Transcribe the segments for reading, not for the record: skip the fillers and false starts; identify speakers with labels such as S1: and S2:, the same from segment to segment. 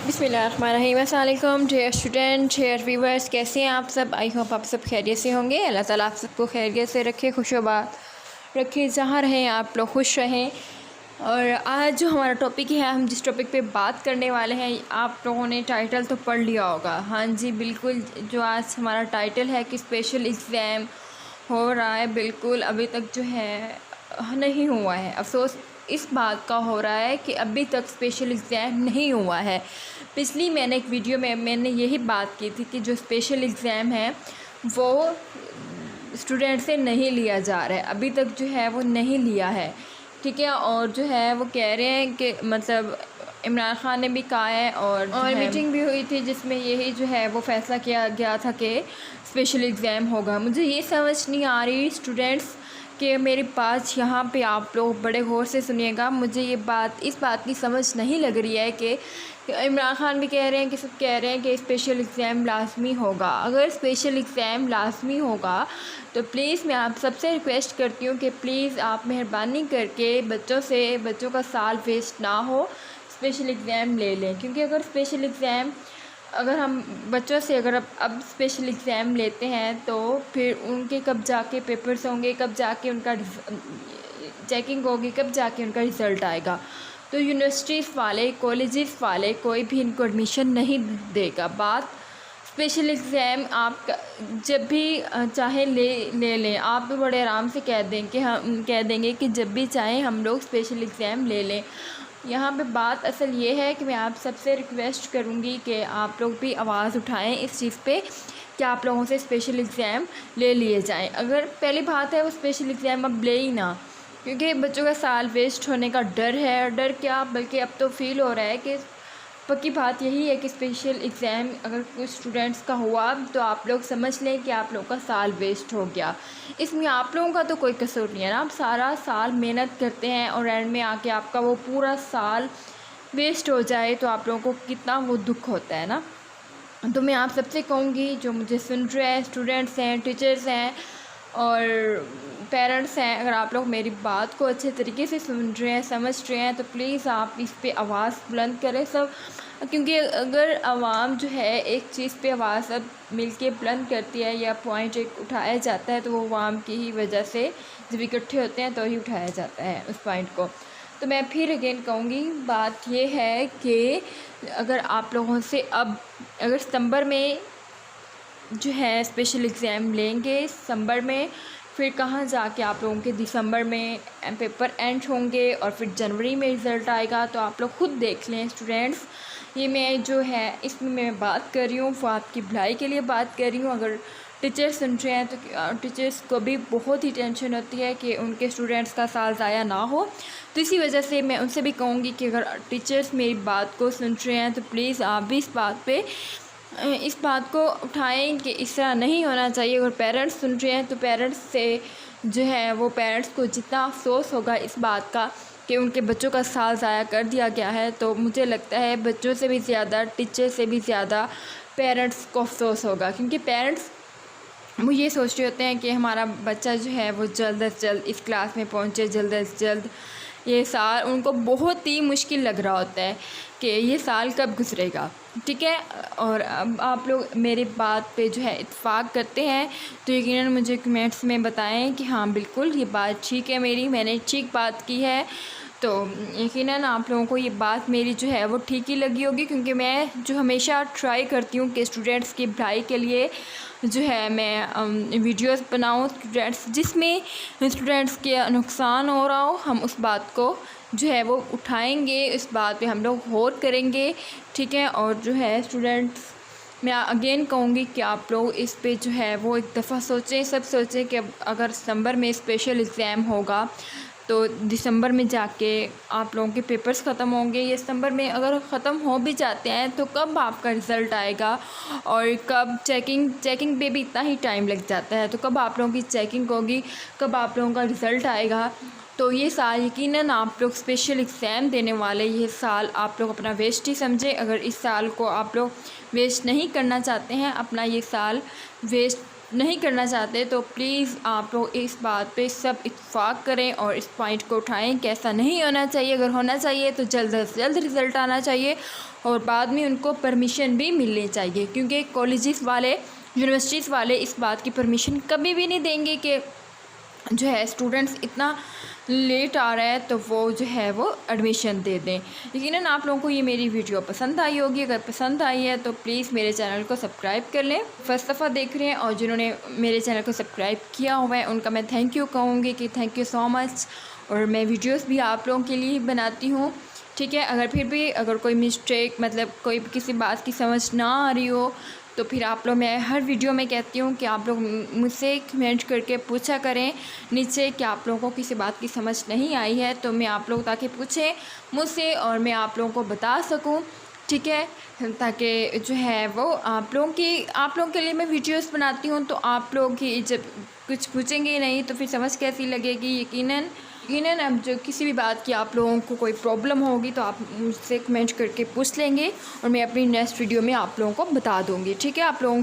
S1: बिस्मिल्लाहिर्रहमानिर्रहीम। अस्सलाम वालेकुम डियर स्टूडेंट, डियर व्यूवर्स, कैसे हैं आप सब। आई होप आप सब खैरियत से होंगे। अल्लाह ताला आप सबको खैरियत से रखे, खुशोबाद रखे, जहाँ रहें आप लोग खुश रहें। और आज जो हमारा टॉपिक है, हम जिस टॉपिक पे बात करने वाले हैं, आप लोगों ने टाइटल तो पढ़ लिया होगा। हाँ जी बिल्कुल, जो आज हमारा टाइटल है कि स्पेशल एग्ज़ाम हो रहा है, बिल्कुल अभी तक जो है नहीं हुआ है। अफसोस इस बात का हो रहा है कि अभी तक स्पेशल एग्ज़ाम नहीं हुआ है। पिछली मैंने एक वीडियो में मैंने यही बात की थी कि जो स्पेशल एग्ज़ाम है वो स्टूडेंट से नहीं लिया जा रहा है, अभी तक जो है वो नहीं लिया है, ठीक है। और जो है वो कह रहे हैं कि मतलब इमरान खान ने भी कहा है और मीटिंग भी हुई थी जिसमें यही जो है वो फ़ैसला किया गया था कि स्पेशल एग्ज़ाम होगा। मुझे ये समझ नहीं आ रही स्टूडेंट्स कि मेरी बात यहाँ पे आप लोग बड़े गौर से सुनिएगा। मुझे इस बात की समझ नहीं लग रही है कि इमरान खान भी कह रहे हैं कि सब कह रहे हैं कि स्पेशल एग्ज़ाम लाजमी होगा। अगर स्पेशल एग्ज़ाम लाजमी होगा तो प्लीज़ मैं आप सबसे रिक्वेस्ट करती हूँ कि प्लीज़ आप मेहरबानी करके बच्चों का साल वेस्ट ना हो, स्पेशल एग्ज़ाम ले लें। क्योंकि अगर हम बच्चों से अब स्पेशल एग्ज़ाम लेते हैं तो फिर उनके कब जाके पेपर्स होंगे, कब जाके उनका चेकिंग होगी, कब जाके उनका रिज़ल्ट आएगा। तो यूनिवर्सिटीज़ वाले, कॉलेजेस वाले कोई भी इनको एडमिशन नहीं देगा। बात स्पेशल एग्ज़ाम आप जब भी चाहे ले लें। आप तो बड़े आराम से कह देंगे कि जब भी चाहें हम लोग स्पेशल एग्ज़ाम ले लें। यहाँ पे बात असल ये है कि मैं आप सबसे रिक्वेस्ट करूँगी कि आप लोग भी आवाज़ उठाएं इस चीज़ पे कि आप लोगों से स्पेशल एग्ज़ाम ले लिए जाएं। अगर पहली बात है वो स्पेशल एग्ज़ाम अब ले ही ना, क्योंकि बच्चों का साल वेस्ट होने का डर है। डर क्या, बल्कि अब तो फ़ील हो रहा है कि पक्की बात यही है कि स्पेशल एग्ज़ाम अगर कुछ स्टूडेंट्स का हुआ तो आप लोग समझ लें कि आप लोगों का साल वेस्ट हो गया। इसमें आप लोगों का तो कोई कसूर नहीं है ना। आप सारा साल मेहनत करते हैं और एंड में आके आपका वो पूरा साल वेस्ट हो जाए तो आप लोगों को कितना वो दुख होता है ना। तो मैं आप सबसे कहूँगी, जो मुझे सुन रहे हैं, स्टूडेंट्स हैं, टीचर्स हैं और पेरेंट्स हैं, अगर आप लोग मेरी बात को अच्छे तरीके से सुन रहे हैं, समझ रहे हैं, तो प्लीज़ आप इस पे आवाज़ बुलंद करें सब। क्योंकि अगर आवाम जो है एक चीज़ पे आवाज़ अब मिल के बुलंद करती है या पॉइंट एक उठाया जाता है तो वो आवाम की ही वजह से जब इकट्ठे होते हैं तो ही उठाया जाता है उस पॉइंट को। तो मैं फिर अगेन कहूँगी, बात ये है कि अगर आप लोगों से अगर सितंबर में जो है स्पेशल एग्ज़ाम लेंगे, सितंबर में, फिर कहाँ जाके आप लोगों के दिसंबर में पेपर एंड होंगे और फिर जनवरी में रिज़ल्ट आएगा। तो आप लोग खुद देख लें स्टूडेंट्स। ये मैं जो है इसमें मैं बात कर रही हूँ वो आपकी भलाई के लिए बात कर रही हूँ। अगर टीचर्स सुन रहे हैं तो टीचर्स को भी बहुत ही टेंशन होती है कि उनके स्टूडेंट्स का साल ज़ाया ना हो। तो इसी वजह से मैं उनसे भी कहूँगी कि अगर टीचर्स मेरी बात को सुन रहे हैं तो प्लीज़ आप भी इस बात को उठाएं कि इस तरह नहीं होना चाहिए। अगर पेरेंट्स सुन रहे हैं तो पेरेंट्स से जो है वो पेरेंट्स को जितना अफसोस होगा इस बात का कि उनके बच्चों का साल ज़ाया कर दिया गया है, तो मुझे लगता है बच्चों से भी ज़्यादा, टीचर से भी ज़्यादा पेरेंट्स को अफसोस होगा। क्योंकि पेरेंट्स वो ये सोच रहे होते हैं कि हमारा बच्चा जो है वो जल्द से जल्द इस क्लास में पहुँचे, जल्द से जल्द। ये साल उनको बहुत ही मुश्किल लग रहा होता है कि ये साल कब गुजरेगा, ठीक है। और अब आप लोग मेरी बात पे जो है इत्तेफाक करते हैं तो यकीनन मुझे कमेंट्स में बताएं कि हाँ बिल्कुल ये बात ठीक है, मैंने ठीक बात की है। तो यकीनन आप लोगों को ये बात मेरी जो है वो ठीक ही लगी होगी, क्योंकि मैं जो हमेशा ट्राई करती हूँ कि स्टूडेंट्स की भलाई के लिए जो है मैं वीडियोस बनाऊँ स्टूडेंट्स, जिसमें स्टूडेंट्स के नुकसान हो रहा हो, हम उस बात को जो है वो उठाएंगे, इस बात पे हम लोग गौर करेंगे, ठीक है। और जो है स्टूडेंट्स, मैं अगेन कहूँगी कि आप लोग इस पे जो है वो एक दफ़ा सोचें, सब सोचें कि अगर सितंबर में स्पेशल एग्ज़ाम होगा तो दिसंबर में जाके आप लोगों के पेपर्स ख़त्म होंगे। या सितंबर में अगर ख़त्म हो भी जाते हैं तो कब आपका रिज़ल्ट आएगा और कब चेकिंग पे भी इतना ही टाइम लग जाता है, तो कब आप लोगों की चेकिंग होगी, कब आप लोगों का रिज़ल्ट आएगा। तो ये साल यकीनन आप लोग स्पेशल एग्ज़ाम देने वाले, ये साल आप लोग अपना वेस्ट ही समझें। अगर इस साल को आप लोग वेस्ट नहीं करना चाहते हैं, अपना ये साल वेस्ट नहीं करना चाहते तो प्लीज़ आप लोग इस बात पे सब इत्तेफाक करें और इस पॉइंट को उठाएं कि ऐसा नहीं होना चाहिए। अगर होना चाहिए तो जल्द से जल्द रिज़ल्ट आना चाहिए और बाद में उनको परमिशन भी मिलनी चाहिए, क्योंकि कॉलेजेस वाले, यूनिवर्सिटीज़ वाले इस बात की परमिशन कभी भी नहीं देंगे कि जो है स्टूडेंट्स इतना लेट आ रहा है तो वो जो है वो एडमिशन दे दें। यकीनन आप लोगों को ये मेरी वीडियो पसंद आई होगी। अगर पसंद आई है तो प्लीज़ मेरे चैनल को सब्सक्राइब कर लें। फर्स्ट दफ़ा देख रहे हैं और जिन्होंने मेरे चैनल को सब्सक्राइब किया हुआ है उनका मैं थैंक यू कहूँगी कि थैंक यू सो मच। और मैं वीडियोज़ भी आप लोगों के लिए ही बनाती हूँ, ठीक है। अगर फिर भी अगर कोई मिस्टेक, मतलब कोई किसी बात की समझ ना आ रही हो तो फिर आप लोग, मैं हर वीडियो में कहती हूँ कि आप लोग मुझसे कमेंट करके पूछा करें नीचे कि आप लोगों को किसी बात की समझ नहीं आई है, तो मैं आप लोग ताकि पूछें मुझसे और मैं आप लोगों को बता सकूँ, ठीक है। ताकि जो है वो आप लोगों के लिए मैं वीडियोस बनाती हूँ, तो आप लोग ही जब कुछ पूछेंगे ही नहीं तो फिर समझ कैसी लगेगी। यकीनन अब जो किसी भी बात की आप लोगों को कोई प्रॉब्लम होगी तो आप मुझसे कमेंट करके पूछ लेंगे और मैं अपनी नेक्स्ट वीडियो में आप लोगों को बता दूँगी, ठीक है। आप लोगों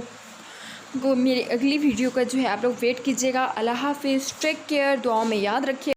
S1: को मेरी अगली वीडियो का जो है आप लोग वेट कीजिएगा। अल्लाह हाफिज़, टेक केयर, दुआओं में याद रखिए।